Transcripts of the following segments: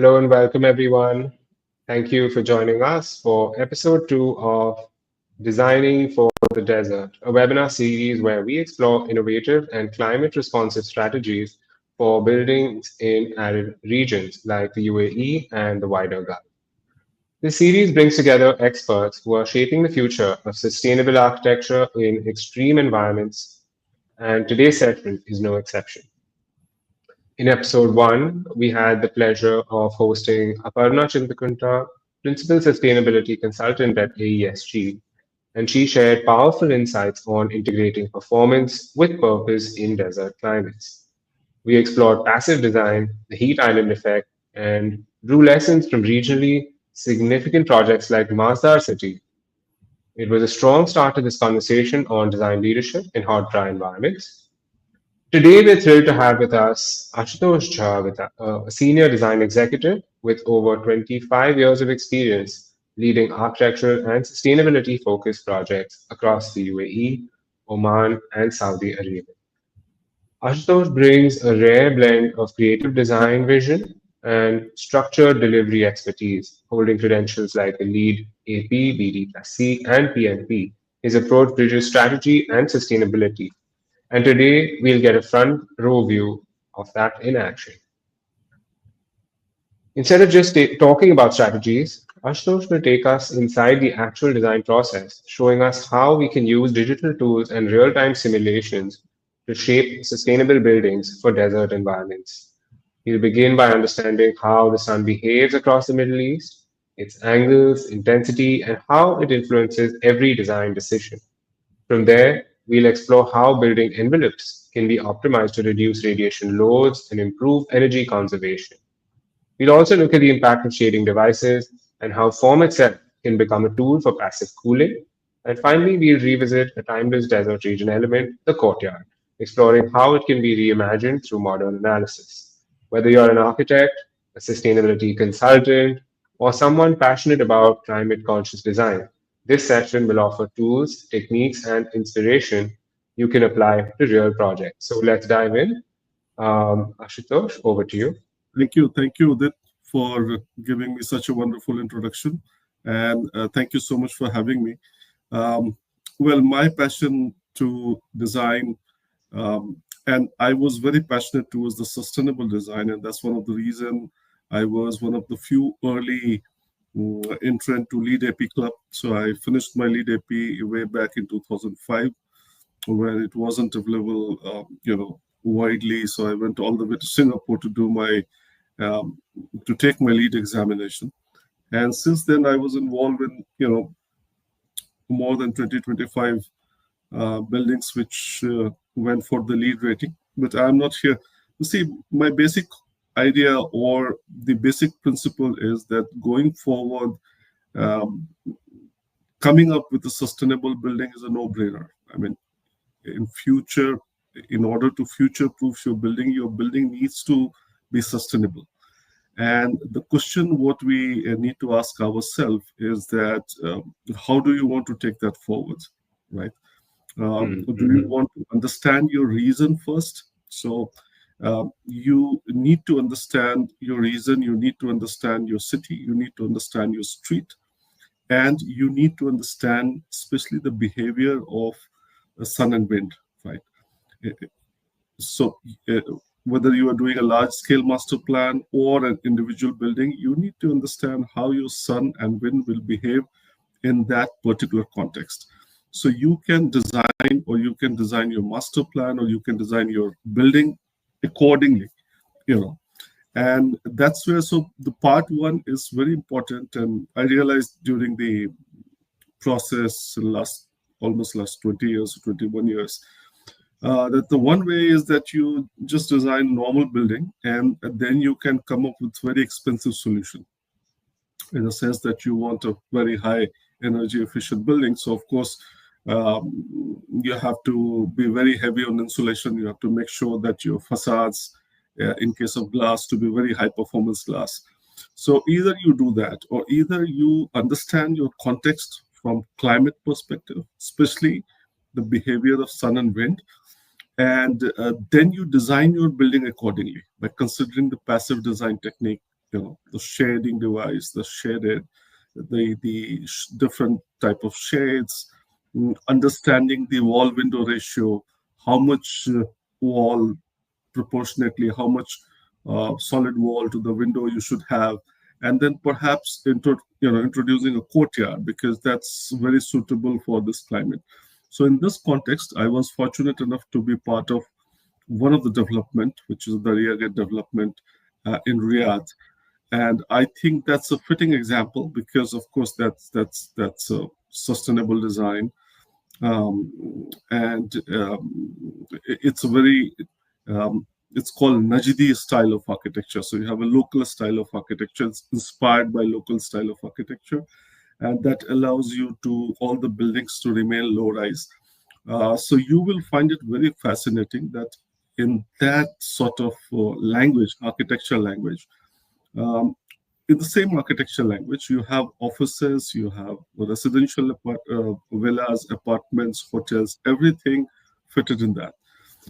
Hello and welcome, everyone. Thank you for joining us for episode two of Designing for the Desert, a webinar series where we explore innovative and climate responsive strategies for buildings in arid regions like the UAE and the wider Gulf. This series brings together experts who are shaping the future of sustainable architecture in extreme environments, and today's session is no exception. In episode one, we had the pleasure of hosting Aparna Chintakunta, Principal Sustainability Consultant at AESG, and she shared powerful insights on integrating performance with purpose in desert climates. We explored passive design, the heat island effect, and drew lessons from regionally significant projects like Masdar City. It was a strong start to this conversation on design leadership in hot, dry environments. Today, we're thrilled to have with us Ashutosh Jha, a senior design executive with over 25 years of experience leading architectural and sustainability focused projects across the UAE, Oman, and Saudi Arabia. Ashutosh brings a rare blend of creative design vision and structured delivery expertise, holding credentials like the lead AP, BD+C, and PNP. His approach bridges strategy and sustainability, and today we'll get a front row view of that in action. Instead of just talking about strategies, Ashutosh will take us inside the actual design process, showing us how we can use digital tools and real time simulations to shape sustainable buildings for desert environments. He'll begin by understanding how the sun behaves across the Middle East, its angles, intensity, and how it influences every design decision. From there, we'll explore how building envelopes can be optimized to reduce radiation loads and improve energy conservation. We'll also look at the impact of shading devices and how form itself can become a tool for passive cooling. And finally, we'll revisit a timeless desert region element, the courtyard, exploring how it can be reimagined through modern analysis. Whether you're an architect, a sustainability consultant, or someone passionate about climate conscious design, this session will offer tools, techniques, and inspiration you can apply to real projects. So let's dive in. Ashutosh, over to you. Thank you, Udit, for giving me such a wonderful introduction, and thank you so much for having me. Um, well, my passion to design, and I was very passionate towards the sustainable design, and that's one of the reason I was one of the few early entrant to Lead AP Club. So I finished my Lead AP way back in 2005, where it wasn't available, widely. So I went all the way to Singapore to do my um, to take my lead examination. And since then, I was involved in more than 2025 buildings which went for the lead rating. But I'm not here. You see, my basic idea or the basic principle is that going forward, um, coming up with a sustainable building is a no-brainer. I mean, in future, in order to future-proof your building needs to be sustainable. And the question what we need to ask ourselves is that how do you want to take that forward, right? Do you Mhm. want to understand your reason first? So you need to understand your reason, you need to understand your city, you need to understand your street, and you need to understand especially the behavior of sun and wind, right? So uh, whether you are doing a large scale master plan or an individual building, you need to understand how your sun and wind will behave in that particular context. So you can design, or you can design your master plan, or you can design your building accordingly, you know. And that's where, so the part one is very important. And I realized during the process last 20 years, 21 years, that the one way is that you just design normal building, and then you can come up with very expensive solution, in the sense that you want a very high energy efficient building. So of course, you have to be very heavy on insulation. You have to make sure that your facades, in case of glass, to be very high performance glass. So either you do that, or either you understand your context from climate perspective, especially the behavior of sun and wind, and then you design your building accordingly by considering the passive design technique, the shading device, the shaded, the different type of shades, understanding the wall window ratio, how much wall proportionately, how much solid wall to the window you should have, and then perhaps introducing a courtyard because that's very suitable for this climate. So in this context, I was fortunate enough to be part of one of the development, which is the rear gate development in Riyadh, and I think that's a fitting example because, of course, that's a sustainable design, and it's a very it's called Najdi style of architecture. So you have a local style of architecture. It's inspired by local style of architecture, and that allows you to all the buildings to remain low rise. So you will find it very fascinating that in that sort of language, architecture language, um, in the same architecture language, you have offices, you have residential villas, apartments, hotels, everything fitted in that.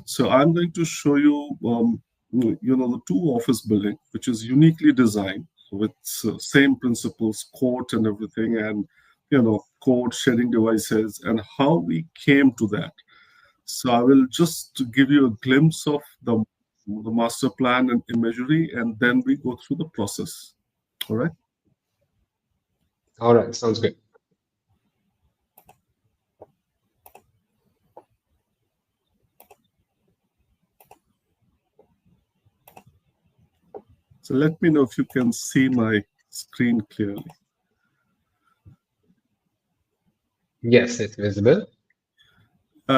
So I'm going to show you, the two office building, which is uniquely designed with same principles, court and everything, and court sharing devices, and how we came to that. So I will just give you a glimpse of the master plan and imagery, and then we go through the process. All right. All right, sounds good. So let me know if you can see my screen clearly. Yes, it's visible.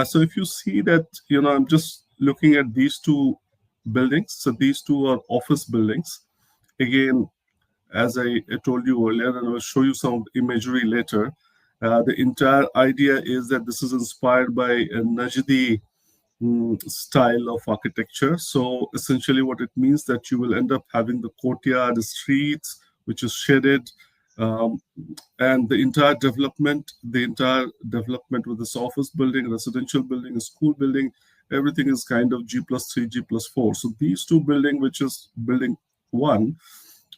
So if you see that, I'm just looking at these two buildings. So these two are office buildings. Again, as I told you earlier, and I will show you some imagery later. The entire idea is that this is inspired by a Najdi style of architecture. So essentially, what it means that you will end up having the courtyard, the streets, which is shaded, um, and the entire development with this office building, residential building, a school building, everything is kind of G+3, G+4. So these two building, which is building one,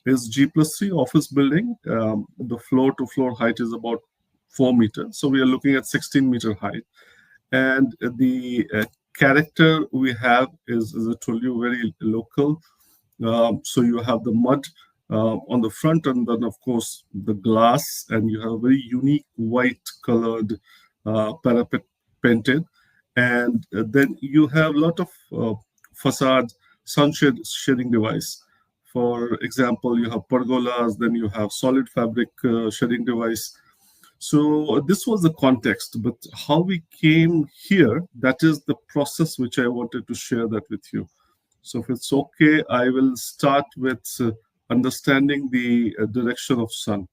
is G+3 office building. The floor to floor height is about 4 meters. So we are looking at 16-meter height. And the character we have is, as I told you, very local. So you have the mud on the front, and then, of course, the glass, and you have a very unique white colored parapet painted. And then you have a lot of facade sunshade shading device. For example, you have pergolas, then you have solid fabric shading device. So this was the context, but how we came here, that is the process which I wanted to share that with you. So if it's okay, I will start with understanding the direction of sun.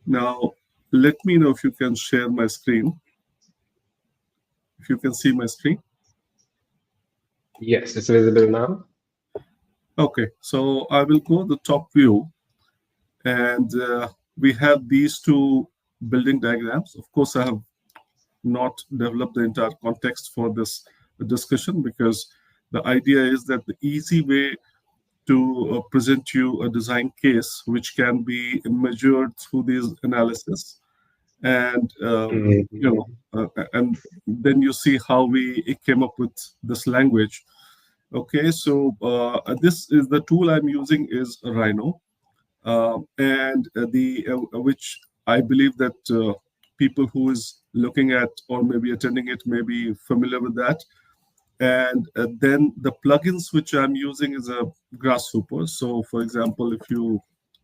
Now, let me know if you can share my screen, if you can see my screen. Yes, it's visible now. Okay, so I will go the top view, and we have these two building diagrams. Of course, I have not developed the entire context for this discussion because the idea is that the easy way to present you a design case which can be measured through these analysis, and Mhm. and then you see how we came up with this language. Okay, so this is the tool I'm using is Rhino, and the which I believe that people who is looking at or maybe attending it may be familiar with that. And then the plugins which I'm using is a Grasshopper. So, for example, if you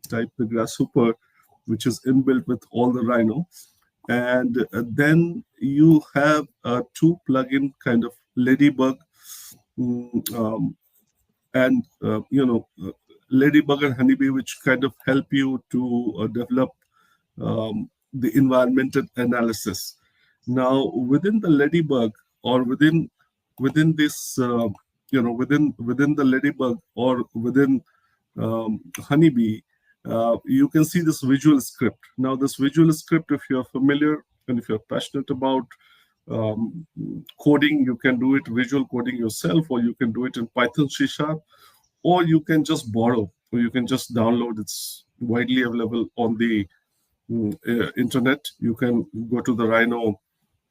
type the Grasshopper, which is inbuilt with all the Rhino, and then you have a two plugin kind of Ladybug, mm, um, and ladybug and honeybee, which kind of help you to develop the environmental analysis. Now, within the ladybug, or within this, within the ladybug, or within honeybee, you can see this visual script. Now, this visual script, if you're familiar and if you're passionate about um, coding, you can do it visual coding yourself, or you can do it in Python, C Sharp, or you can just borrow, or you can just download. It's widely available on the internet. You can go to the Rhino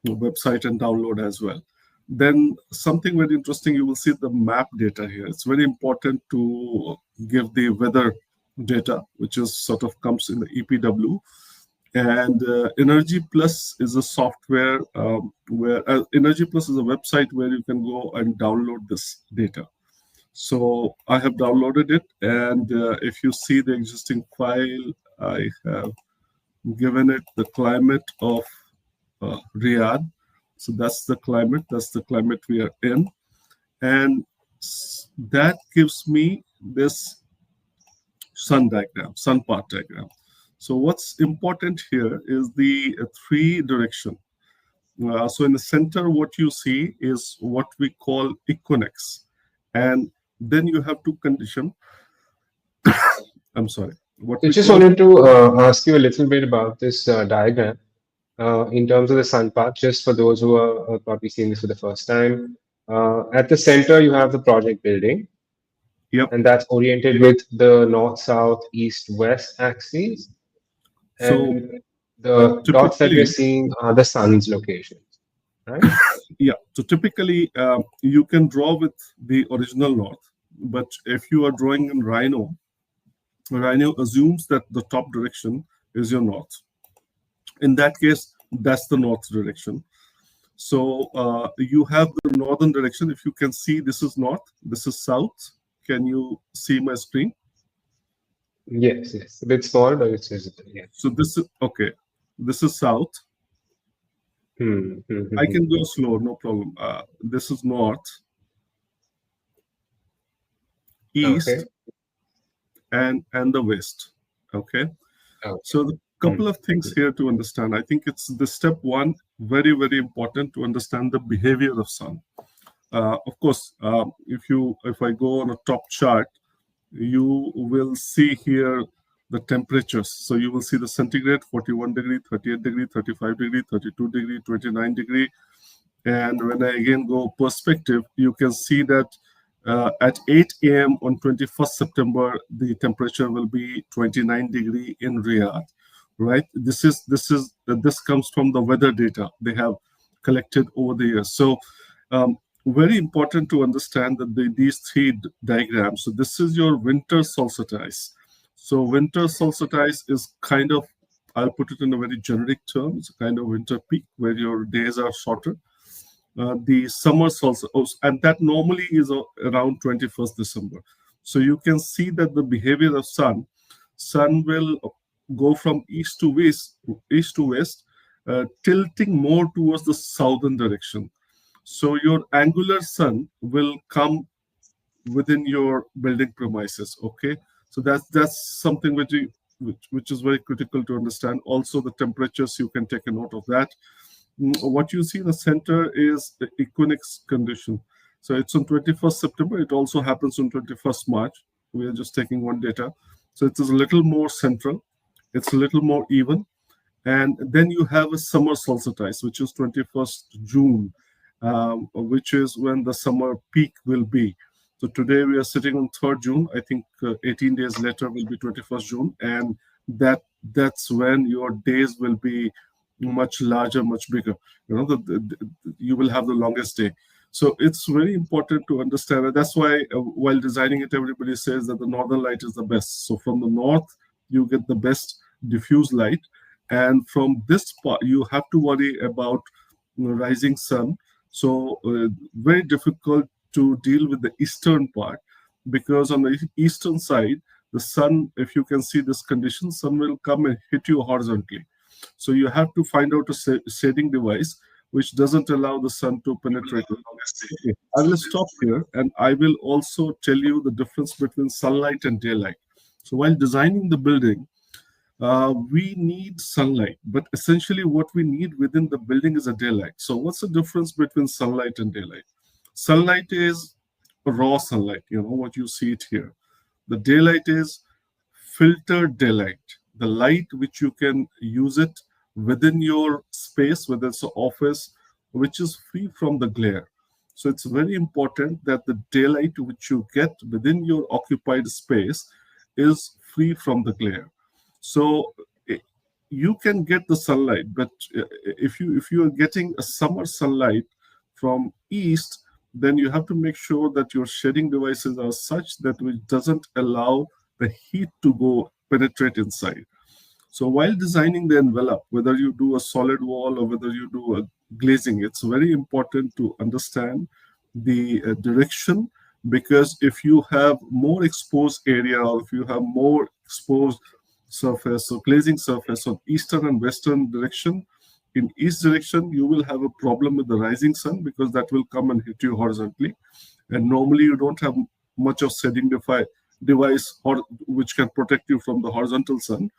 website and download as well. Then something very interesting, you will see the map data here. It's very important to give the weather data, which is sort of comes in the EPW. And Energy Plus is a software where Energy Plus is a website where you can go and download this data. So I have downloaded it, and if you see the existing file, I have given it the climate of Riyadh. So that's the climate. That's the climate we are in, and that gives me this sun diagram, sun path diagram. So what's important here is the three direction. So in the center, what you see is what we call equinox, and then you have two condition. I'm sorry. What I we just call wanted to ask you a little bit about this diagram in terms of the sun path, just for those who are probably seeing this for the first time. At the center, you have the project building, yep. and that's oriented with the north, south, east, west axes. So And the dots that we're typically, seeing are the sun's locations, right? yeah. So typically, you can draw with the original north, but if you are drawing in Rhino, Rhino assumes that the top direction is your north. In that case, that's the north direction. So you have the northern direction. If you can see, this is north, this is south. Can you see my screen? Yes, yes. A bit small, but it's visible. Yeah. So this is okay. This is south. I Hmm. can go slow, no problem. This is north, Okay. east, and the west. Okay. Okay. So the couple of things here to understand. I think it's the step one, very, very important to understand the behavior of sun. Of course, if I go on a top chart, you will see here the temperatures. So you will see the centigrade 41 degree, 38 degree, 35 degree, 32 degree, 29 degree. And when I again go perspective, you can see that at 8 a.m. on 21st September, the temperature will be 29 degree in Riyadh, right? This comes from the weather data they have collected over the years. So very important to understand that these three diagrams. So this is your winter solstice. So winter solstice is kind of, I'll put it in a very generic term, it's a kind of winter peak where your days are shorter. The summer solstice, and that normally is around 21st December. So you can see that the behavior of sun will go from east to west, tilting more towards the southern direction. So your angular sun will come within your building premises. Okay, so that's something which is very critical to understand. Also, the temperatures, you can take a note of that. What you see in the center is the equinox condition. So it's on 21st September. It also happens on 21st March. We are just taking one data. So it is a little more central. It's a little more even. And then you have a summer solstice, which is 21st June, which is when the summer peak will be. So today we are sitting on 3rd June. I think 18 days later will be 21st June. And that's when your days will be much larger, much bigger. You will have the longest day. So it's very important to understand. And that's why while designing it, everybody says that the northern light is the best. So from the north, you get the best diffuse light. And from this part, you have to worry about rising sun. So very difficult to deal with the eastern part, because on the eastern side, the sun, if you can see this condition, sun will come and hit you horizontally. So you have to find out a shading device. which doesn't allow the sun to penetrate. Okay, I will stop here and I will also tell you the difference between sunlight and daylight. So while designing the building, we need sunlight, but essentially what we need within the building is a daylight. So what's the difference between sunlight and daylight? Sunlight is raw sunlight, what you see it here. The daylight is filtered daylight, the light which you can use it within your space, whether it's an office, which is free from the glare. So it's very important that the daylight which you get within your occupied space is free from the glare. So you can get the sunlight, but if you are getting a summer sunlight from east, then you have to make sure that your shading devices are such that it doesn't allow the heat to go penetrate inside. So while designing the envelope, whether you do a solid wall or whether you do a glazing, it's very important to understand the direction, because if you have more exposed area or if you have more exposed surface or glazing surface on eastern and western direction, in east direction you will have a problem with the rising sun because that will come and hit you horizontally, and normally you don't have much of shading device which can protect you from the horizontal sun.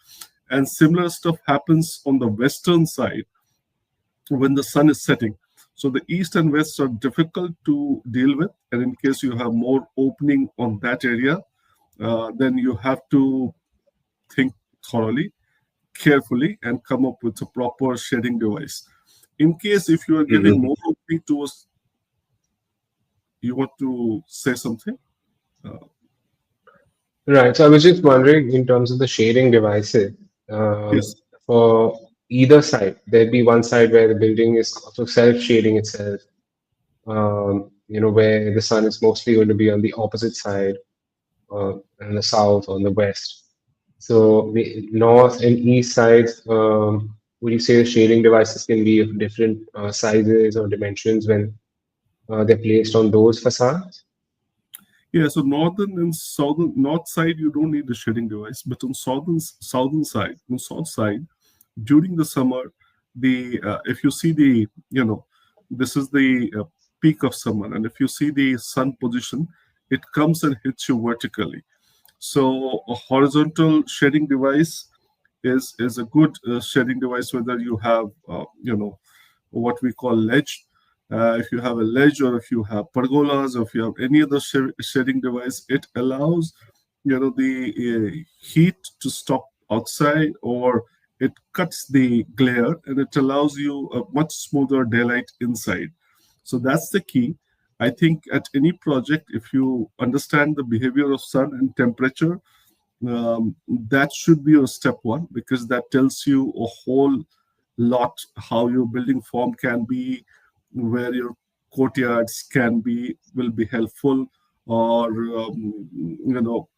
And similar stuff happens on the western side when the sun is setting. So the east and west are difficult to deal with, and in case you have more opening on that area, then you have to think thoroughly, carefully, and come up with a proper shading device. In case if you are giving Mhm. more opening towards, you want to say something? Uh, Right. So I was just wondering in terms of the shading devices, um, yes. for either side, there'd be one side where the building is also self-shading itself, where the sun is mostly going to be on the opposite side, in the south or in the west. So the north and east sides, would you say the shading devices can be of different sizes or dimensions when they're placed on those facades? Yeah, so northern and southern, north side you don't need the shading device, but on southern side, on south side, during the summer, the if you see the this is the peak of summer, and if you see the sun position, it comes and hits you vertically. So a horizontal shading device is a good shading device, whether you have what we call ledge. If you have a ledge, or if you have pergolas, or if you have any other shading device, it allows the heat to stop outside, or it cuts the glare and it allows you a much smoother daylight inside. So that's the key. I think at any project, if you understand the behavior of sun and temperature, that should be your step one, because that tells you a whole lot how your building form can be, where your courtyards can be will be helpful, or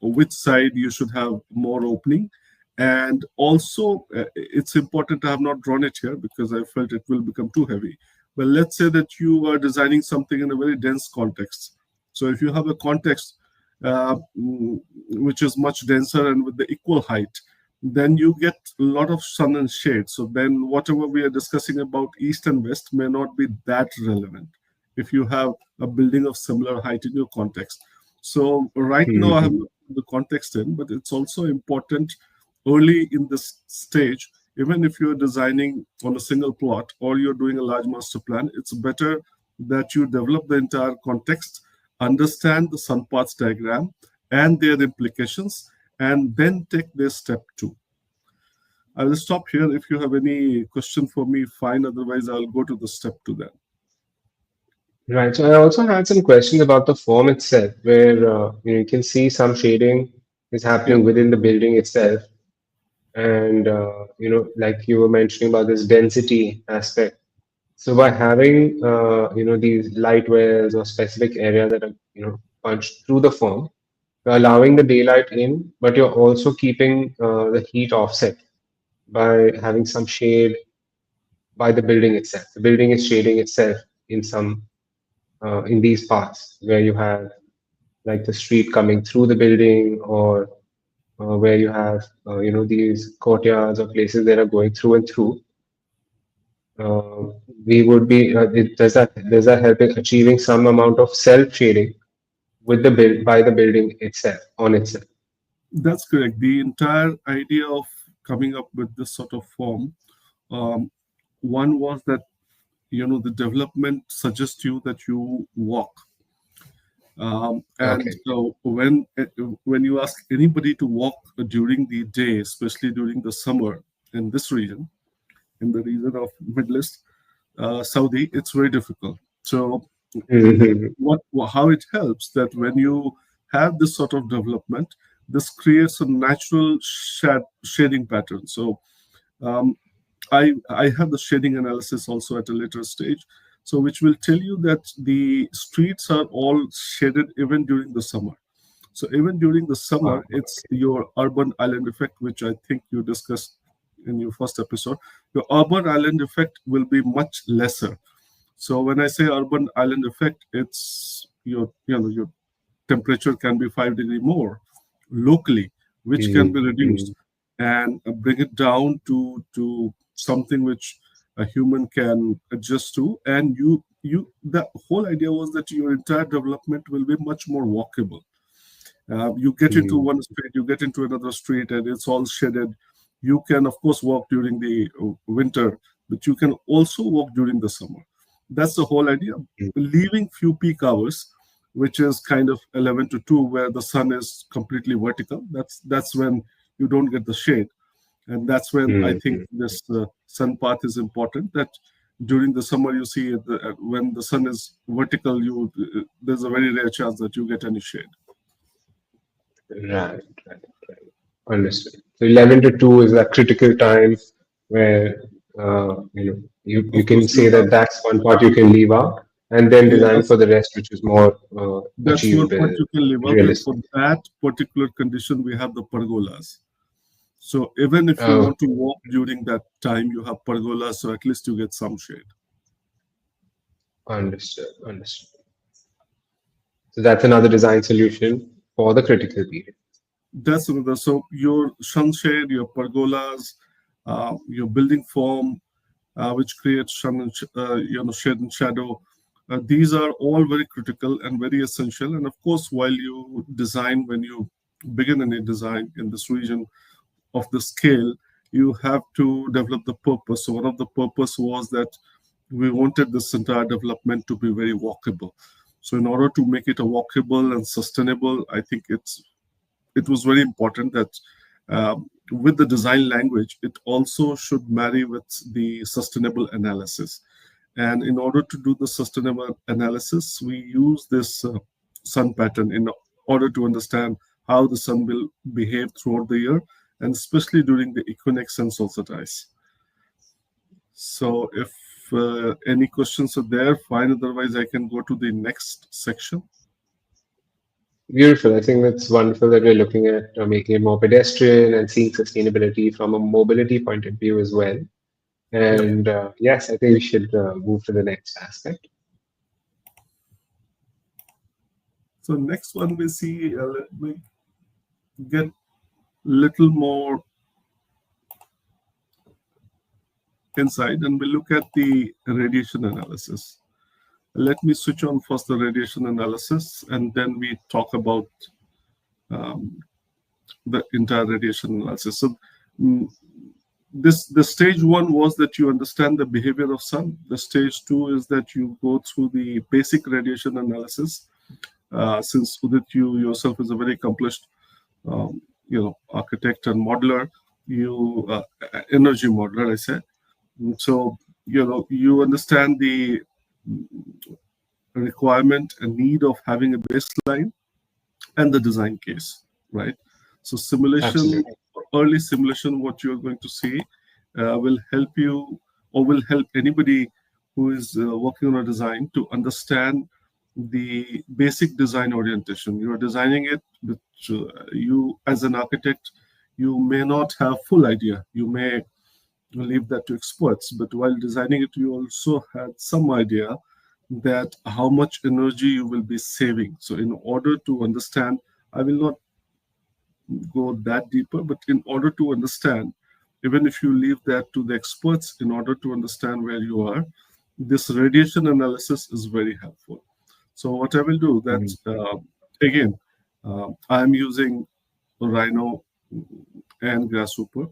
which side you should have more opening. And also it's important, I have not drawn it here because I felt it will become too heavy, but let's say that you are designing something in a very dense context. So if you have a context which is much denser and with the equal height, then you get a lot of sun and shade. So then whatever we are discussing about east and west may not be that relevant if you have a building of similar height in your context. So right now I have Mhm. not put the context in, but it's also important early in this stage, even if you're designing on a single plot or you're doing a large master plan, it's better that you develop the entire context, understand the sun paths diagram and their implications, and then take this step two. I will stop here. If you have any question for me, fine. Otherwise, I'll go to the step two then. Right. So I also had some questions about the form itself, where you can see some shading is Yeah, happening within the building itself, and like you were mentioning about this density aspect. So by having these light wells or specific areas that are punched through the form, you're allowing the daylight in, but you're also keeping the heat offset by having some shade by the building itself. The building is shading itself in some in these parts where you have like the street coming through the building, or where you have these courtyards or places that are going through and through. uh, we would be does that help in achieving some amount of self shading with the build by the building itself on itself. That's correct. The entire idea of coming up with this sort of form, um, one was that the development suggests you that you walk. And Okay. when you ask anybody to walk during the day, especially during the summer in this region, in the region of Middle East, Saudi, it's very difficult. So Mhm. what how it helps that when you have this sort of development, this creates a natural shading pattern. So um, I have the shading analysis also at a later stage, so which will tell you that the streets are all shaded even during the summer. So even during the Wow. summer, it's your urban island effect, which I think you discussed in your first episode. Your urban island effect will be much lesser. So when I say urban island effect, it's your temperature can be 5 degree more locally, which can be Mm, reduced mm, and bring it down to something which a human can adjust to. And the whole idea was that your entire development will be much more walkable. You get into mm, one street, you get into another street, and it's all shaded. You can, of course, walk during the winter, but you can also walk during the summer. That's the whole idea. mm, Leaving few peak hours, which is kind of 11 to 2, where the sun is completely vertical. That's when you don't get the shade, and that's when I mm, think mm. this sun path is important. That during the summer, you see when the sun is vertical, there's a very rare chance that you get any shade. Right, right, right. Understood. So 11 to 2 is that critical time where you Of can course, you say have. that that's one part you can leave out and then Yeah, design for the rest, which is more that's one part achievable, you can live up. And for realistic. that particular condition, we have the pergolas. So even if you Oh, want to walk during that time, you have pergolas, so at least you get some shade. understood, understood. So that's another design solution for the critical period. That's another. So your sunshade, your pergolas, your building form, which creates sun and shade and shadow. These are all very critical and very essential. And of course, while you design, when you begin any design in this region of the scale, you have to develop the purpose. So one of the purpose was that we wanted this entire development to be very walkable. So in order to make it a walkable and sustainable, I think it was very important that with the design language, it also should marry with the sustainable analysis. And in order to do the sustainable analysis, we use this sun pattern in order to understand how the sun will behave throughout the year, and especially during the equinox and solstice. So, if any questions are there, fine. Otherwise, I can go to the next section. Beautiful. I think that's wonderful that we're looking at making it more pedestrian and seeing sustainability from a mobility point of view as well. Yep. And yes, I think we should move to the next aspect. So, next one we see, let me get little more inside and we look at the radiation analysis. Let me switch on first the radiation analysis and then we talk about um, the entire radiation analysis. So mm, this the stage one was that you understand the behavior of sun. The stage two is that you go through the basic radiation analysis. Since Udit, you yourself is a very accomplished architect and modeler, you energy modeler, I say. So you understand the requirement and need of having a baseline and the design case, right? So simulation, Absolutely. early simulation, what you're going to see will help you or will help anybody who is working on a design to understand the basic design orientation. You're designing it, but you as an architect, you may not have full idea. You may leave that to experts, but while designing it, you also had some idea that how much energy you will be saving. So in order to understand, I will not go that deeper, but in order to understand even if you leave that to the experts in order to understand where you are, this radiation analysis is very helpful. So what I will do that again, I'm using Rhino and Grasshopper,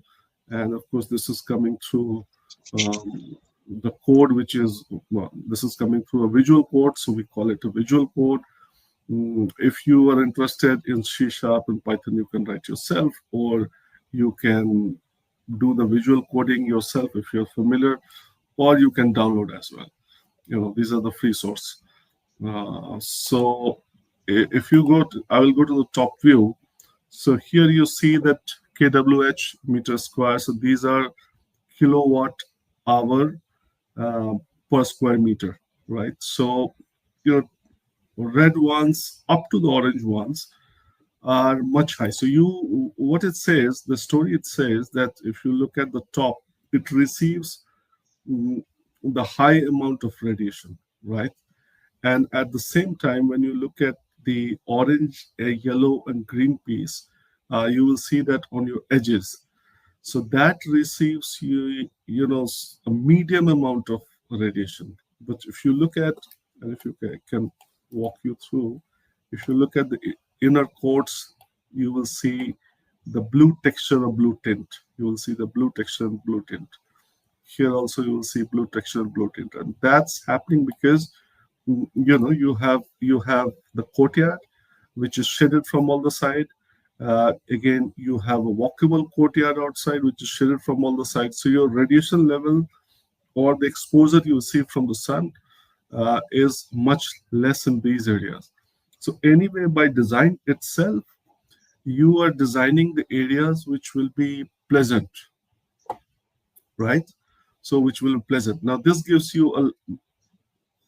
and of course this is coming through the code, which is well, this is coming through a visual code, so we call it a visual code. If you are interested in C Sharp and Python, you can write yourself, or you can do the visual coding yourself if you're familiar, or you can download as well. These are the free source. So if you go to, I will go to the top view. So here you see that kWh meter square. So these are kilowatt hour uh, per square meter, right? So your red ones up to the orange ones are much high. So what it says, the story it says that if you look at the top, it receives mm, the high amount of radiation, right? And at the same time, when you look at the orange, yellow, and green piece, you will see that on your edges. So that receives a medium amount of radiation. But if you look at, and if you can walk you through, if you look at the inner coats, you will see the blue texture or blue tint. You will see the blue texture and blue tint. Here also you will see blue texture and blue tint, and that's happening because you have the courtyard, which is shaded from all the side. Again, you have a walkable courtyard outside, which is shaded from all the sides. So your radiation level or the exposure you receive from the sun is much less in these areas. So anyway, by design itself, you are designing the areas which will be pleasant, right? So which will be pleasant. Now this gives you a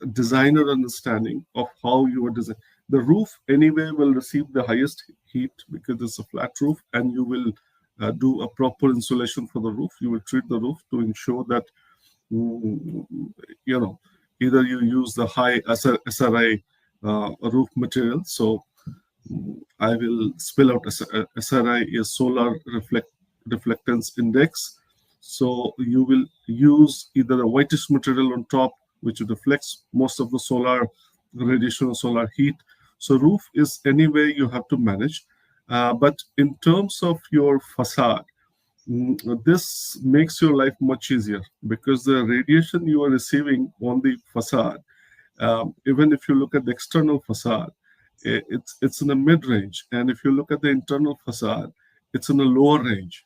designer understanding of how you are designing. The roof anyway will receive the highest heat because it's a flat roof, and you will do a proper insulation for the roof. You will treat the roof to ensure that mm, you know either you use the high SRI roof material. So I will spell out SRI is solar reflectance index. So you will use either a whitish material on top, which reflects most of the solar radiation or solar heat. So roof is anyway you have to manage. But in terms of your facade, this makes your life much easier because the radiation you are receiving on the facade, even if you look at the external facade, it's in a mid range, and if you look at the internal facade, it's in a lower range.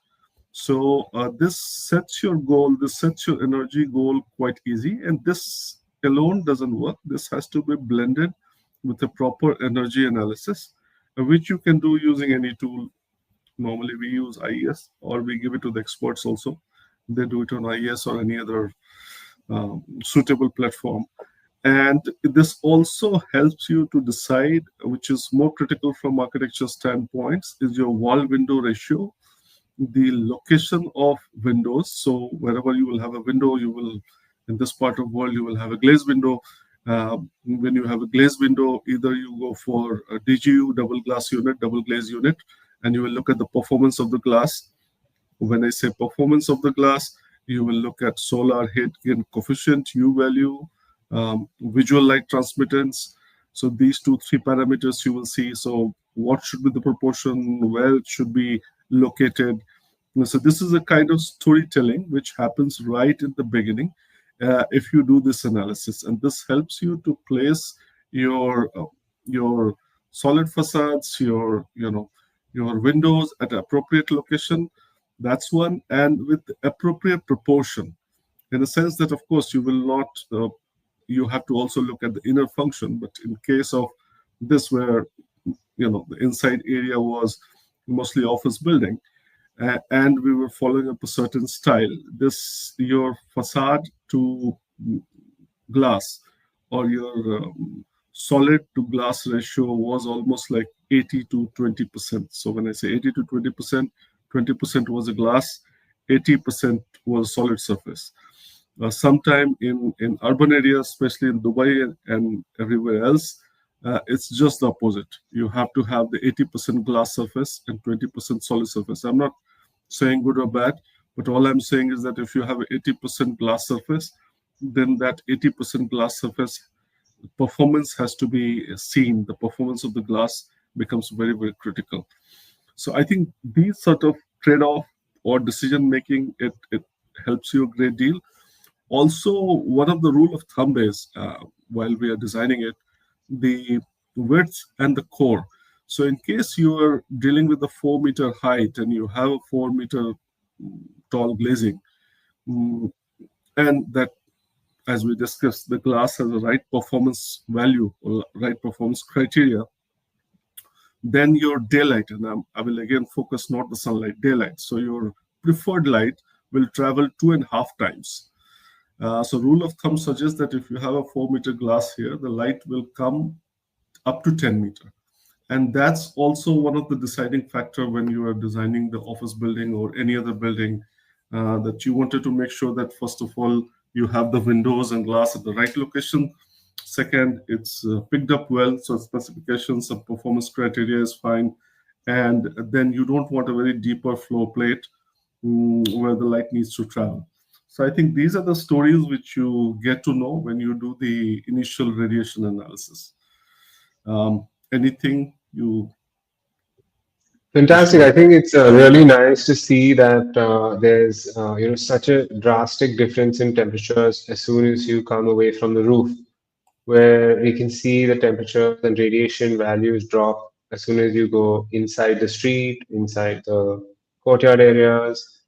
So this sets your goal, this sets your energy goal quite easy, and this alone doesn't work. This has to be blended with a proper energy analysis, which you can do using any tool. Normally we use IES, or we give it to the experts also. They do it on IES or any other suitable platform. And this also helps you to decide, which is more critical from architecture standpoints, is your wall window ratio, the location of windows. So wherever you will have a window, you will, in this part of the world, you will have a glazed window. When you have a glazed window, either you go for a DGU, double glass unit, double glaze unit, and you will look at the performance of the glass. When I say performance of the glass, you will look at solar heat gain coefficient, U value, visual light transmittance. So these three parameters you will see. So what should be the proportion, where it should be located. So this is a kind of storytelling which happens right in the beginning if you do this analysis, and this helps you to place your solid facades, your windows at appropriate location. That's one, and with appropriate proportion, in the sense that of course you will not you have to also look at the inner function. But in case of this, where the inside area was mostly office building, and we were following up a certain style, this your facade to glass, or your solid to glass ratio was almost like 80 to 20%. So when I say 80 to 20%, 20% was a glass, 80% was solid surface. Sometime in urban areas, especially in Dubai and everywhere else, it's just the opposite. You have to have the 80% glass surface and 20% solid surface. I'm not saying good or bad, But all I'm saying is that if you have an 80% glass surface, then that 80% glass surface performance has to be seen. The performance of the glass becomes very, very critical. So I think these sort of trade-off or decision making, it helps you a great deal. Also, one of the rule of thumb is while we are designing it, the width and the core. So in case you are dealing with a 4 meter height and you have a 4 meter tall glazing, mm, and that, as we discussed, the glass has the right performance value or right performance criteria, then your daylight, and I will again focus not the sunlight, daylight. So your preferred light will travel 2.5 times. So rule of thumb suggests that if you have a 4 meter glass here, the light will come up to 10 meter. And that's also one of the deciding factor when you are designing the office building or any other building, that you wanted to make sure that first of all you have the windows and glass at the right location. Second, it's picked up well, so specifications of performance criteria is fine. And then you don't want a very deeper floor plate, where the light needs to travel. So I think these are the stories which you get to know when you do the initial radiation analysis. Anything you wish Fantastic. to I add? think it's really nice to see that there's such a drastic difference in temperatures as soon as you come away from the roof, where you can see the temperature and radiation values drop as soon as you go inside the street, inside the courtyard areas,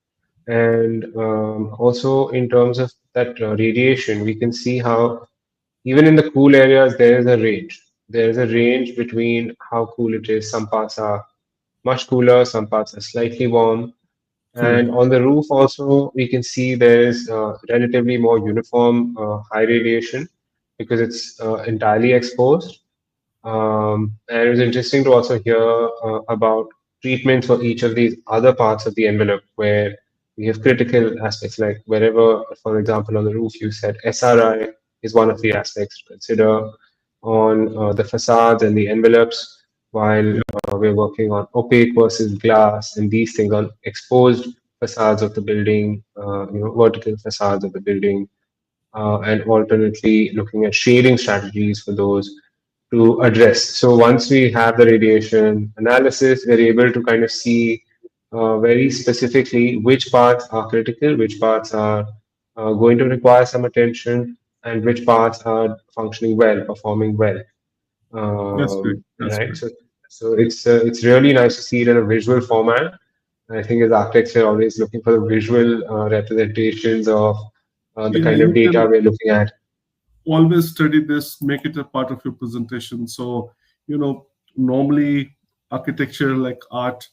and also in terms of that radiation, we can see how even in the cool areas there is a range. There is a range between how cool it is. Some parts are much cooler, some parts are slightly warm. And Correct. on the roof also, we can see there's relatively more uniform high radiation because it's entirely exposed. And it was interesting to also hear about treatments for each of these other parts of the envelope where we have critical aspects, like wherever, for example, on the roof, you said SRI is one of the aspects to consider on the facades and the envelopes, while Yeah. we're working on opaque versus glass and these things on exposed facades of the building, vertical facades of the building, and alternately looking at shading strategies for those to address. So once we have the radiation analysis, we're able to kind of see very specifically which parts are critical, which parts are going to require some attention, and which parts are functioning well, performing well. That's great. That's Right. great. So it's really nice to see it in a visual format. I think as architects, we're always looking for the visual representations of the Yeah, kind of you data can we're looking at. always study this, make it a part of your presentation. So, normally architecture like art,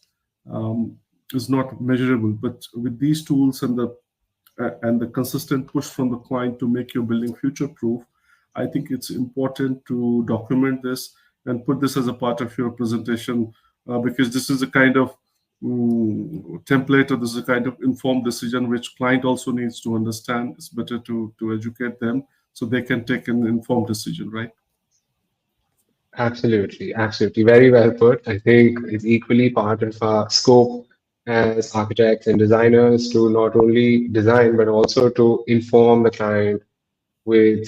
um, is not measurable, but with these tools and the consistent push from the client to make your building future proof, I think it's important to document this and put this as a part of your presentation, because this is a kind of template, or this is a kind of informed decision which client also needs to understand. It's better to educate them so they can take an informed decision, right? Absolutely, absolutely. Very well put. I think it's equally part of our scope as architects and designers to not only design, but also to inform the client with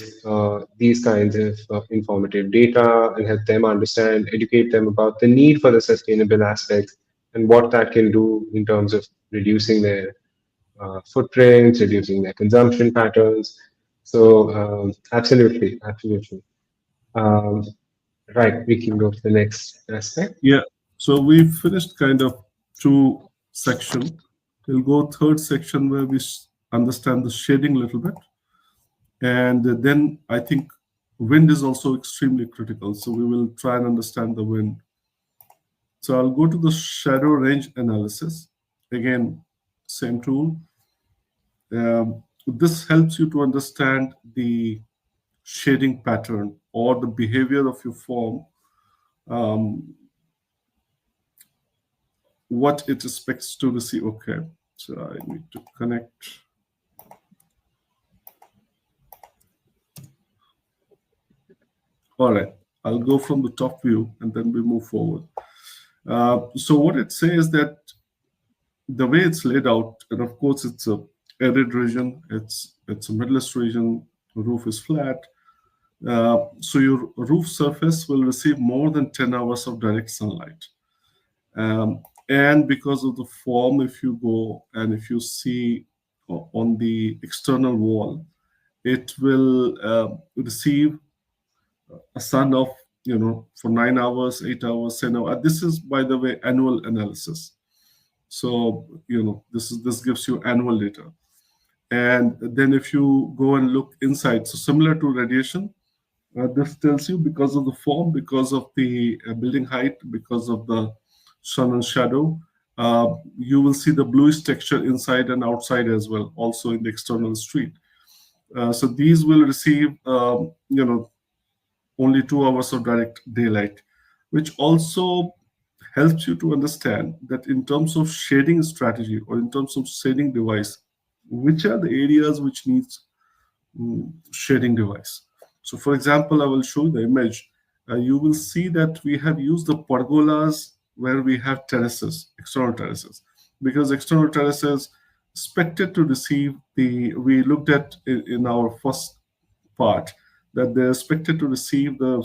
these kinds of informative data and help them understand, educate them about the need for the sustainable aspects and what that can do in terms of reducing their footprints, reducing their consumption patterns. So, absolutely, absolutely. Um, right, we can go to the next aspect. Yeah. So we finished kind of two section. We'll go third section where we understand the shading a little bit, and then I think wind is also extremely critical. So we will try and understand the wind. So I'll go to the shadow range analysis. Again, same tool. This helps you to understand the shading pattern or the behavior of your form, um, what it expects to receive. Okay, so I need to connect. All right, I'll go from the top view and then we move forward. So what it says that the way it's laid out, and of course it's a arid region, it's a Midwest region, the roof is flat. So your roof surface will receive more than 10 hours of direct sunlight. And because of the form, if you go and if you see on the external wall, it will receive a sun of, for 9 hours, 8 hours, 10 hours. This is, by the way, annual analysis. So this gives you annual data. And then if you go and look inside, so similar to radiation, this tells you because of the form, because of the building height, because of the sun and shadow, you will see the bluish texture inside and outside as well, also in the external street. So these will receive, only 2 hours of direct daylight, which also helps you to understand that in terms of shading strategy or in terms of shading device, which are the areas which needs shading device. So for example, I will show the image. You will see that we have used the pergolas where we have terraces, external terraces, because external terraces expected to receive we looked at in our first part that they're expected to receive the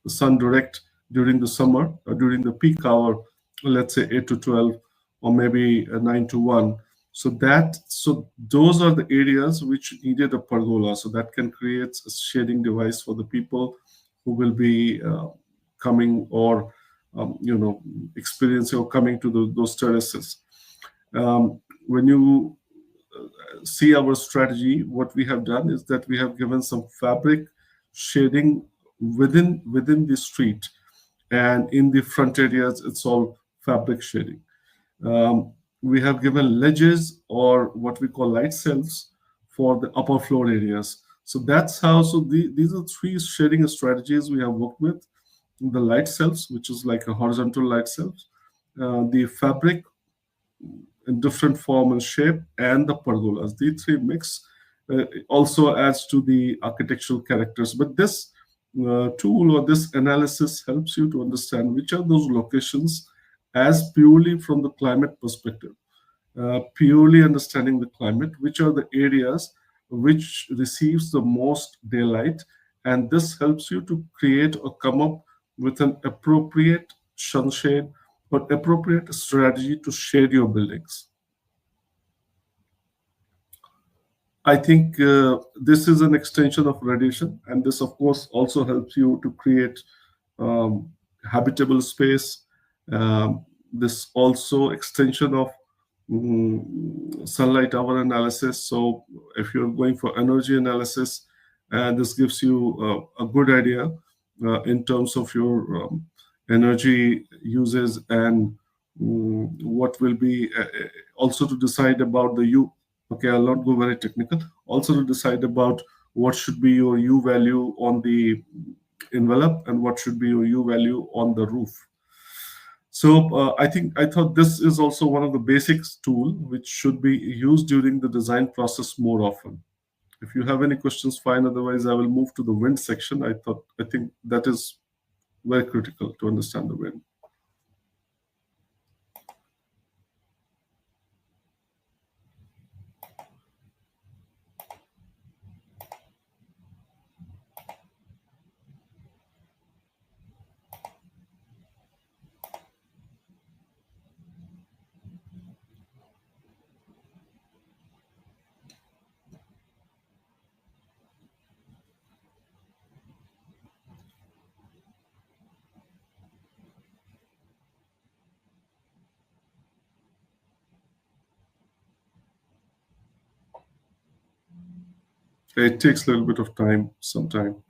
sun direct during the summer or during the peak hour, let's say 8 to 12 or maybe 9 to 1. So those are the areas which needed a pergola, so that can create a shading device for the people who will be coming or experiencing or coming to those terraces. When you see our strategy, what we have done is that we have given some fabric shading within the street, and in the front areas it's all fabric shading. We have given ledges or what we call light shelves for the upper floor areas. So that's how. So these are three shading strategies we have worked with: the light shelves, which is like a horizontal light shelves, the fabric in different form and shape, and the pergolas. These three mix also adds to the architectural characters. But this tool or this analysis helps you to understand which are those locations as purely from the climate perspective, purely understanding the climate, which are the areas which receives the most daylight, and this helps you to create or come up with an appropriate sunshade or appropriate strategy to shade your buildings. I think this is an extension of radiation, and this, of course, also helps you to create habitable space. This also extension of sunlight hour analysis. So, if you're going for energy analysis, this gives you a good idea in terms of your energy uses and what will be also to decide about the U. Okay, I'll not go very technical. Also to decide about what should be your U value on the envelope and what should be your U value on the roof. So I thought this is also one of the basics tool which should be used during the design process more often. If you have any questions, fine. Otherwise, I will move to the wind section. I think that is very critical to understand the wind. It takes a little bit of time, sometime.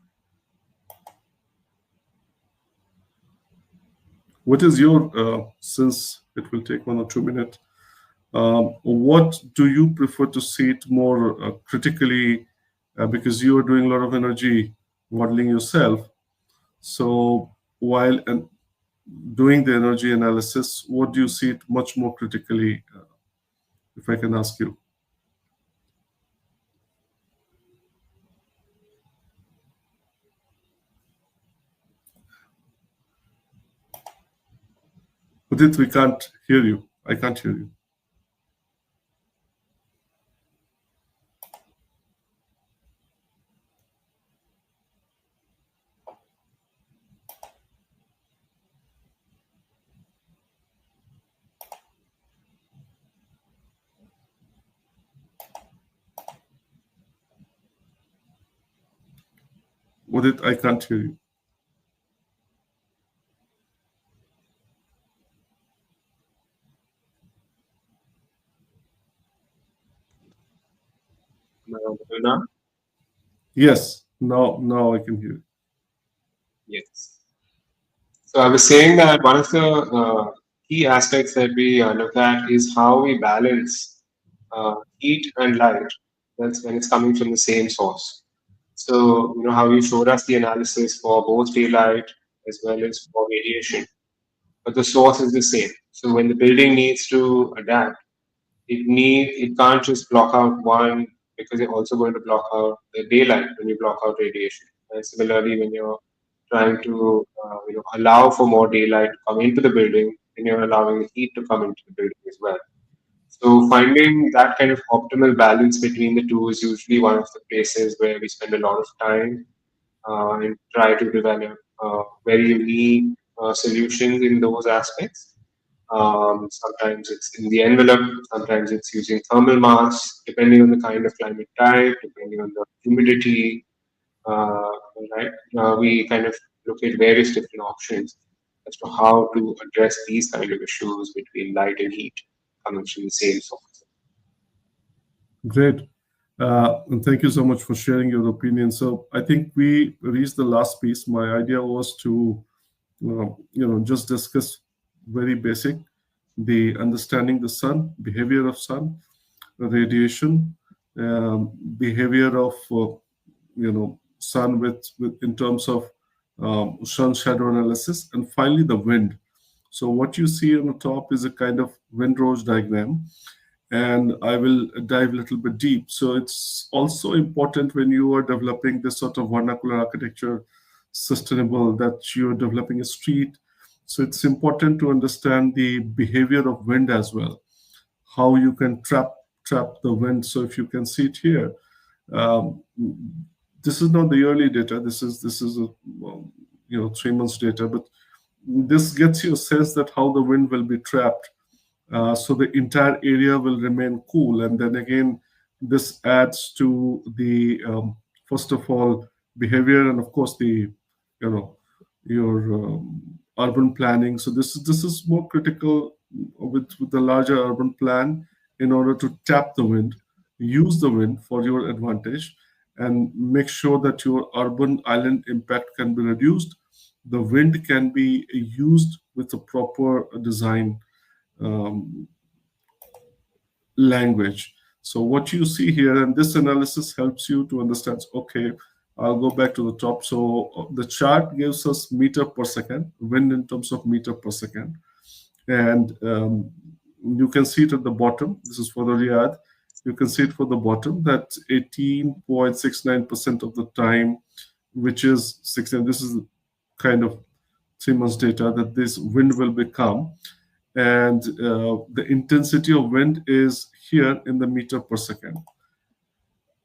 What is your, since it will take 1 or 2 minutes, what do you prefer to see it more critically because you are doing a lot of energy modeling yourself. So while doing the energy analysis, what do you see it much more critically, if I can ask you? Udit, we can't hear you. I can't hear you. Udit, I can't hear you. Now? Yes, now I can hear you. Yes. So I was saying that one of the key aspects that we look at is how we balance heat and light. That's when it's coming from the same source. So, you know, how you showed us the analysis for both daylight as well as for radiation, but the source is the same. So when the building needs to adapt, it can't just block out one because you're also going to block out the daylight when you block out radiation. And similarly, when you're trying to allow for more daylight to come into the building, then you're allowing the heat to come into the building as well. So finding that kind of optimal balance between the two is usually one of the places where we spend a lot of time and try to develop very unique solutions in those aspects. Sometimes it's in the envelope, sometimes it's using thermal mass, depending on the kind of climate type, depending on the humidity, uh, right? We kind of look at various different options as to how to address these kind of issues between light and heat coming from the same source. Great. And thank you so much for sharing your opinion. So I think we reached the last piece. My idea was to, just discuss very basic, the understanding the sun, behavior of sun, radiation, behavior of sun with in terms of sun shadow analysis, and finally the wind. So what you see on the top is a kind of windrows diagram, and I will dive a little bit deep. So it's also important when you are developing this sort of vernacular architecture, sustainable, that you're developing a street. So it's important to understand the behavior of wind as well, how you can trap the wind. So if you can see it here, um, this is not the yearly data. This is a 3 months data, but this gets you a sense that how the wind will be trapped, so the entire area will remain cool. And then again, this adds to the first of all behavior, and of course the your urban planning. So this is more critical with the larger urban plan, in order to tap the wind, use the wind for your advantage, and make sure that your urban island impact can be reduced. The wind can be used with a proper design um, language. So what you see here, and this analysis helps you to understand. Okay, I'll go back to the top. So the chart gives us meter per second, wind in terms of meter per second, and you can see it at the bottom. This is for the Riyadh. You can see it for the bottom that 18.69% of the time, which is 16. This is kind of 3 months data that this wind will become, and the intensity of wind is here in the meter per second.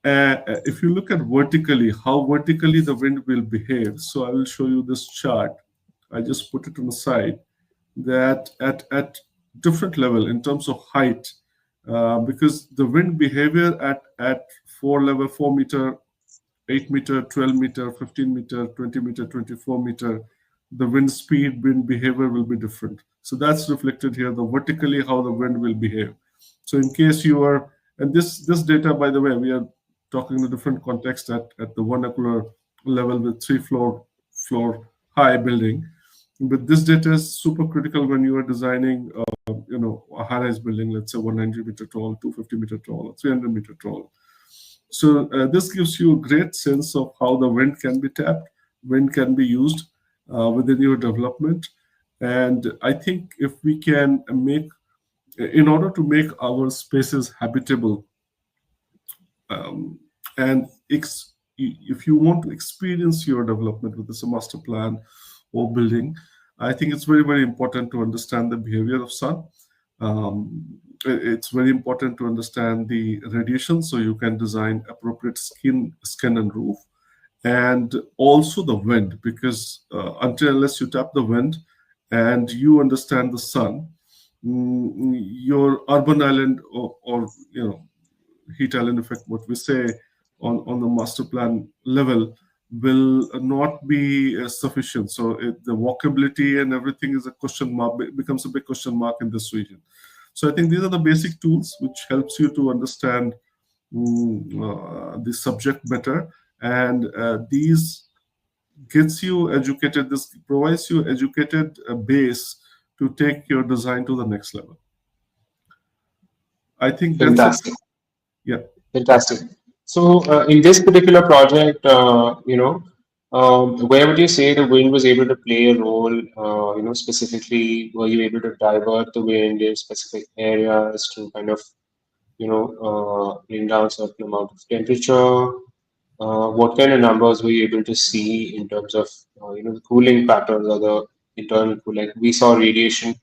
If you look at vertically, how vertically the wind will behave, so I will show you this chart. I just put it on the side, that at different level in terms of height, because the wind behavior at 4 level, 4 meter, 8 meter, 12 meter, 15 meter, 20 meter, 24 meter, the wind speed, wind behavior will be different. So that's reflected here, the vertically how the wind will behave. So in case you are, and this data, by the way, we are talking in a different context at the vernacular level with three floor high building. But this data is super critical when you are designing, a high-rise building, let's say 190-meter tall, 250-meter tall, or 300-meter tall. So this gives you a great sense of how the wind can be tapped, wind can be used within your development. And I think if we can make, in order to make our spaces habitable, um, and if you want to experience your development with this master plan or building, I think it's very, very important to understand the behavior of sun, It's very important to understand the radiation so you can design appropriate skin and roof, and also the wind, because until unless you tap the wind and you understand the sun, your urban island, or heat island effect, what we say on the master plan level, will not be sufficient. So the walkability and everything is a question mark, becomes a big question mark in this region. So I think these are the basic tools which helps you to understand the subject better, and these gets you educated. This provides you educated base to take your design to the next level. I think that's it. Fantastic. Yeah. Fantastic. So, in this particular project, where would you say the wind was able to play a role? Specifically, were you able to divert the wind in specific areas to kind of, bring down certain amount of temperature? What kind of numbers were you able to see in terms of, the cooling patterns or the internal cooling? We saw radiation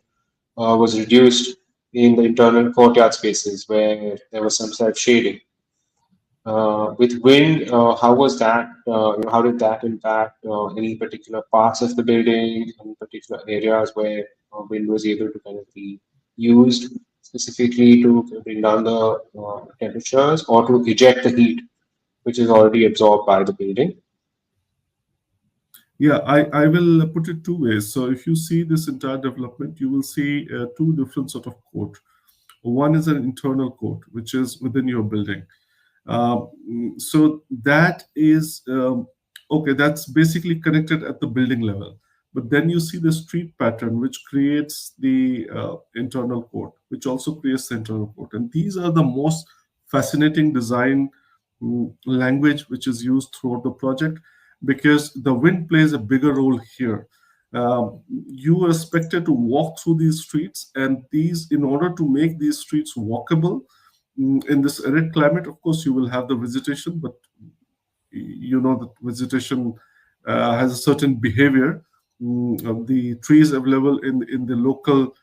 was reduced in the internal courtyard spaces where there was some self shading. With wind, how was that? How did that impact any particular parts of the building, any particular areas where wind was able to kind of be used specifically to kind of bring down the temperatures or to eject the heat, which is already absorbed by the building? Yeah, I will put it two ways. So if you see this entire development, you will see two different sort of court. One is an internal court, which is within your building. So that is okay. That's basically connected at the building level. But then you see the street pattern, which creates the internal court, which also creates the internal court. And these are the most fascinating design language which is used throughout the project, because the wind plays a bigger role here. You are expected to walk through these streets, and these, in order to make these streets walkable, in this arid climate, of course, you will have the vegetation, but you know that vegetation has a certain behavior. The trees available in the local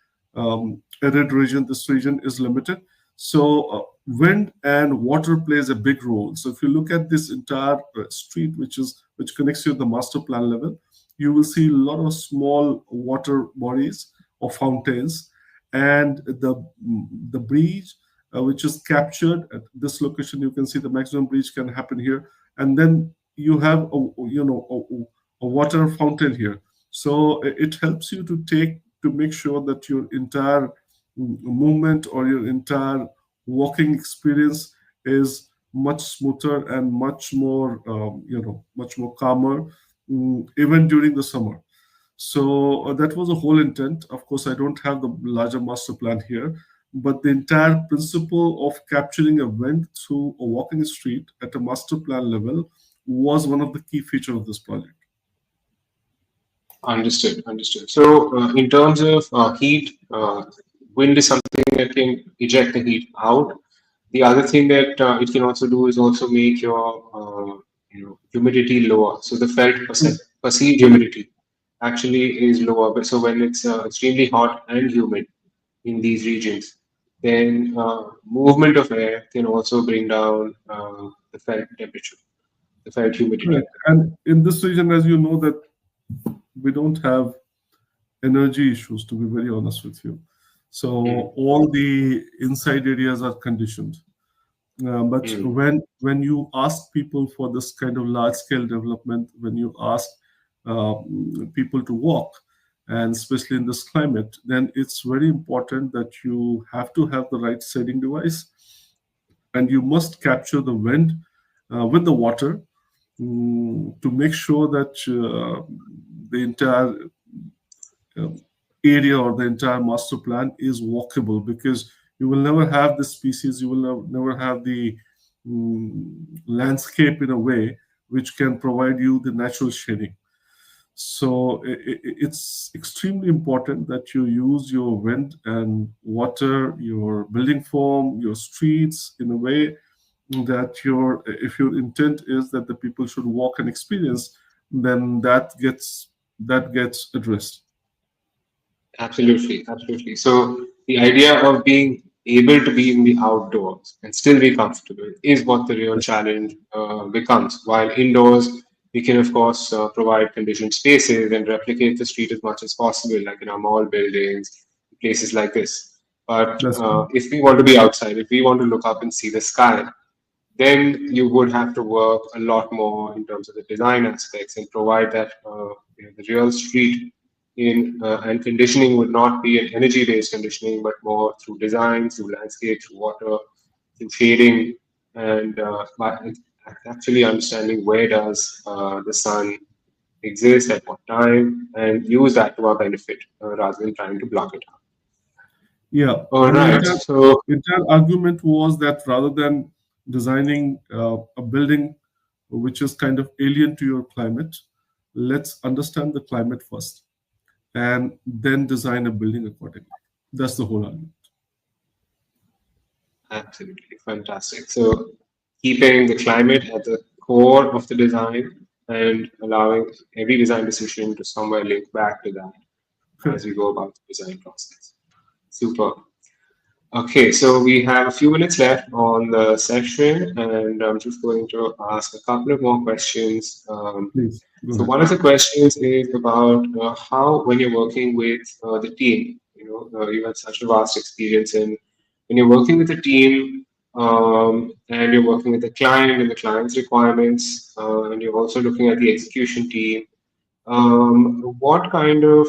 arid region, this region is limited. So wind and water plays a big role. So if you look at this entire street, which connects you at the master plan level, you will see a lot of small water bodies or fountains, and the breeze which is captured at this location. You can see the maximum breach can happen here, and then you have a water fountain here. So it helps you to make sure that your entire movement or your entire walking experience is much smoother and much more much more calmer, even during the summer. So that was the whole intent. Of course, I don't have the larger master plan here, but the entire principle of capturing a wind through a walking street at a master plan level was one of the key features of this project. Understood, understood. So, in terms of heat, wind is something that can eject the heat out. The other thing that it can also do is also make your humidity lower. So the felt perceived humidity actually is lower. But so when it's extremely hot and humid in these regions, then movement of air can also bring down the felt temperature, the felt humidity. Correct. And in this region, as you know, that we don't have energy issues, to be very honest with you. So Mm, all the inside areas are conditioned. But mm. when you ask people for this kind of large scale development, when you ask people to walk, and especially in this climate, then it's very important that you have to have the right shading device, and you must capture the wind with the water, to make sure that the entire area or the entire master plan is walkable, because you will never have the species, you will never have the landscape in a way which can provide you the natural shading. So it's extremely important that you use your wind and water, your building form, your streets in a way that your if your intent is that the people should walk and experience, then that gets addressed. Absolutely, absolutely. So the idea of being able to be in the outdoors and still be comfortable is what the real challenge becomes. While indoors, we can, of course, provide conditioned spaces and replicate the street as much as possible, like in our mall buildings, places like this. But That's if we want to be outside, if we want to look up and see the sky, then you would have to work a lot more in terms of the design aspects and provide that the real street in and conditioning would not be an energy-based conditioning, but more through design, through landscape, through water, through shading, and actually understanding where does the sun exist at what time, and use that to our benefit rather than trying to block it out. Yeah, All the right, so entire argument was that rather than designing a building which is kind of alien to your climate, let's understand the climate first and then design a building accordingly. That's the whole argument. absolutely fantastic. So keeping the climate at the core of the design and allowing every design decision to somewhere link back to that as we Correct. go about the design process. Super. Okay, so we have a few minutes left on the session, and I'm just going to ask a couple of more questions. Please go So ahead. one of the questions is about how, when you're working with the team, you have such a vast experience in when you're working with a team and you're working with the client and the client's requirements, and you're also looking at the execution team. What kind of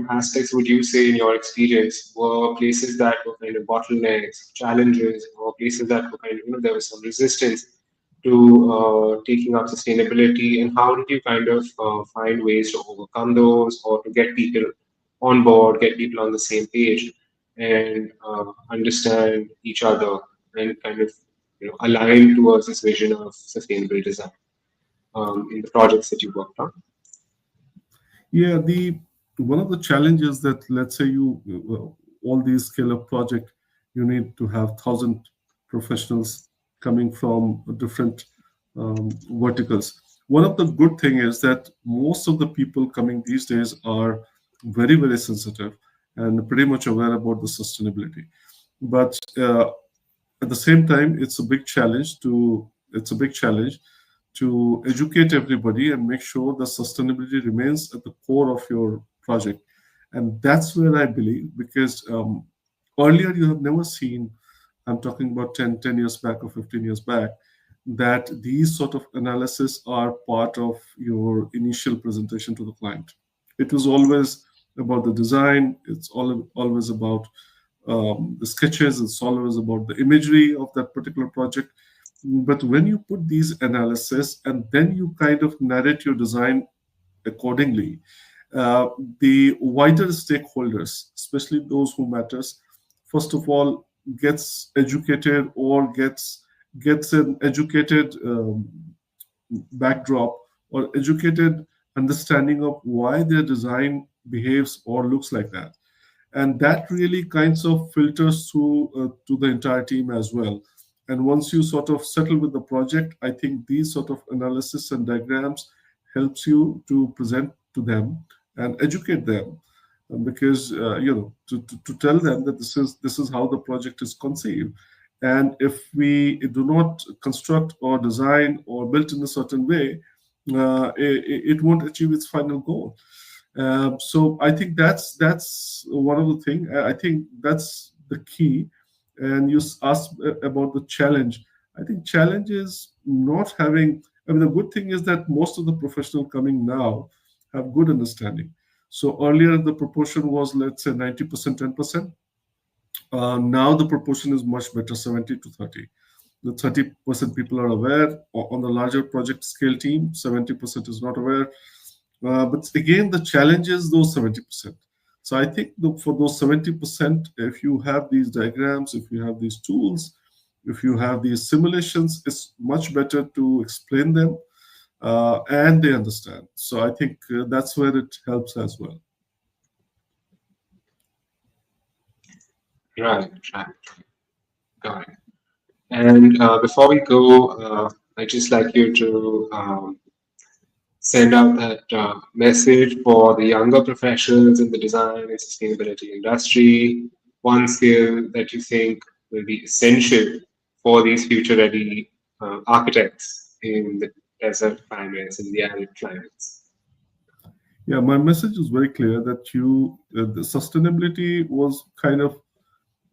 aspects would you say in your experience were places that were kind of bottlenecks, challenges, or places that were kind of there was some resistance to taking up sustainability, and how did you kind of find ways to overcome those or to get people on board, get people on the same page, and understand each other and kind of align towards this vision of sustainable design in the projects that you worked on? Yeah, the one of the challenges that let's say you all these scale up project, you need to have 1,000 professionals coming from different verticals. One of the good thing is that most of the people coming these days are very sensitive and pretty much aware about the sustainability. But at the same time, it's a big challenge to educate everybody and make sure that sustainability remains at the core of your project. And that's where I believe, because earlier you have never seen, I'm talking about 10 years back or 15 years back, that these sort of analysis are part of your initial presentation to the client. It was always about the design, always about the sketches, it's always about the imagery of that particular project. But when you put these analysis and then you kind of narrate your design accordingly, uh, the wider stakeholders, especially those who matters, first of all, gets educated or gets an educated backdrop or educated understanding of why their design behaves or looks like that, and that really kinds of filters through to the entire team as well. And once you sort of settle with the project, I think these sort of analysis and diagrams helps you to present to them and educate them. Because to tell them that this is how the project is conceived, and if we do not construct or design or build in a certain way, it won't achieve its final goal. So I think that's one of the thing. I think that's the key. And you asked about the challenge. I think challenge is not having. I mean, the good thing is that most of the professional coming now have good understanding. So earlier the proportion was, let's say, 90%, 10%. Now the proportion is much better, 70 to 30. The 30% people are aware on the larger project scale team, 70% is not aware. But again, the challenge is those 70%. So I think for those 70%, if you have these diagrams, if you have these tools, if you have these simulations, it's much better to explain them and they understand. So I think that's where it helps as well. Right, right. Got it. And before we go, I'd just like you to send out that message for the younger professionals in the design and sustainability industry. one skill that you think will be essential for these future-ready architects in the desert climates, in the arid climates? Yeah, my message is very clear that the sustainability was kind of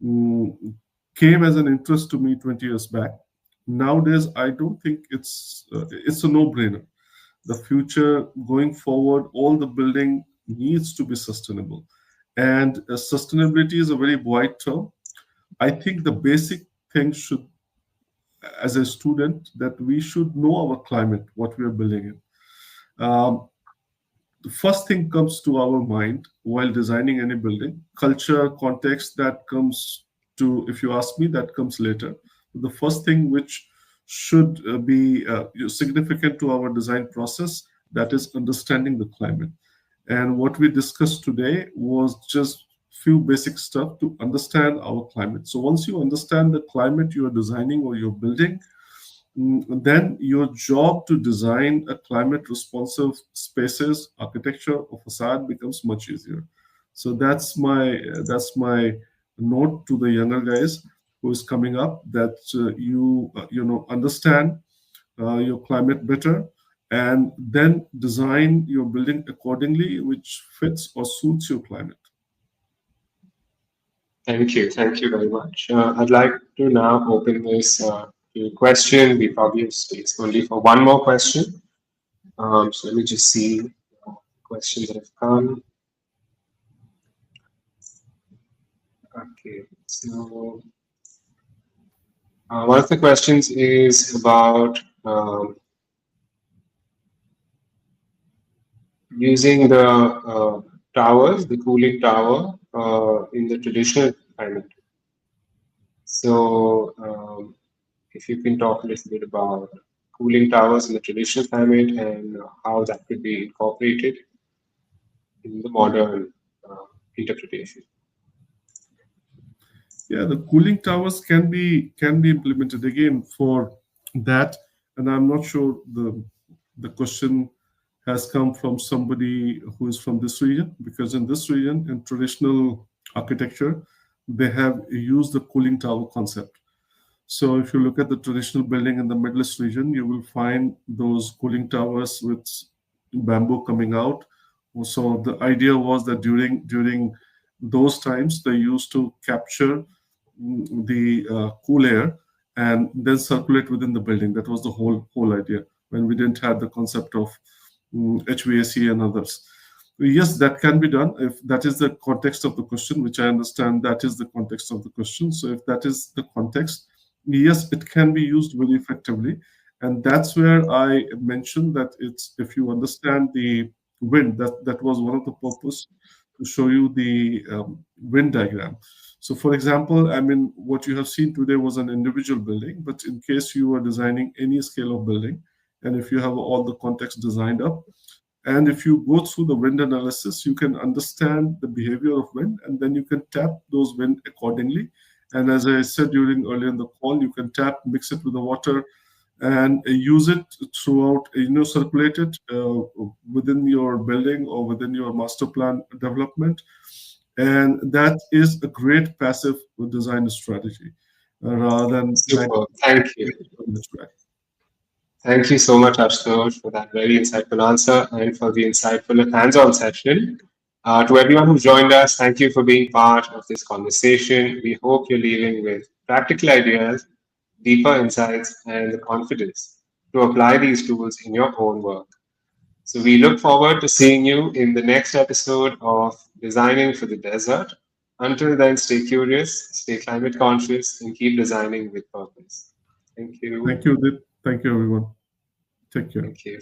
mm, came as an interest to me 20 years back. Nowadays, I don't think it's a no-brainer. The future going forward, all the building needs to be sustainable, and sustainability is a very wide term. I think the basic thing should, as a student, that we should know our climate, what we are building in. The first thing comes to our mind while designing any building. Culture, context, that comes to, if you ask me, that comes later. The first thing which should be significant to our design process, that is understanding the climate. And what we discussed today was just few basic stuff to understand our climate. So once you understand the climate you are designing or you're building, then your job to design a climate responsive spaces, architecture, or facade becomes much easier. So that's my note to the younger guys who is coming up, that you understand your climate better, and then design your building accordingly, which fits or suits your climate. Thank you. Thank you very much. I'd like to now open this to question. We probably have space only for one more question. So let me just see questions that have come. Okay. So one of the questions is about using the towers, the cooling tower, in the traditional climate. So, if you can talk a little bit about cooling towers in the traditional climate and how that could be incorporated in the modern interpretation. Yeah, the cooling towers can be implemented again for that, and I'm not sure the question has come from somebody who is from this region, because in this region, in traditional architecture, they have used the cooling tower concept. So if you look at the traditional building in the Middle East region, you will find those cooling towers with bamboo coming out. So the idea was that during those times, they used to capture the cool air and then circulate within the building. That was the whole idea when we didn't have the concept of HVAC and others. Yes, that can be done if that is the context of the question, which I understand that is the context of the question. So if that is the context, yes, it can be used very effectively. And that's where I mentioned that it's, if you understand the wind, that was one of the purpose to show you the wind diagram. So for example, I mean, what you have seen today was an individual building, but in case you are designing any scale of building, and if you have all the context designed up, and if you go through the wind analysis, you can understand the behavior of wind, and then you can tap those wind accordingly. And as I said during earlier in the call, you can tap, mix it with the water, and use it throughout, circulate it within your building or within your master plan development. And that is a great passive design strategy rather than Super. Thank you. on the track. Thank you so much, Ashutosh, for that very insightful answer and for the insightful hands-on session. To everyone who joined us, thank you for being part of this conversation. We hope you're leaving with practical ideas, deeper insights, and the confidence to apply these tools in your own work. So we look forward to seeing you in the next episode of Designing for the Desert. Until then, stay curious, stay climate conscious, and keep designing with purpose. Thank you. Thank you, Udit. Thank you, everyone. Take care. Thank you.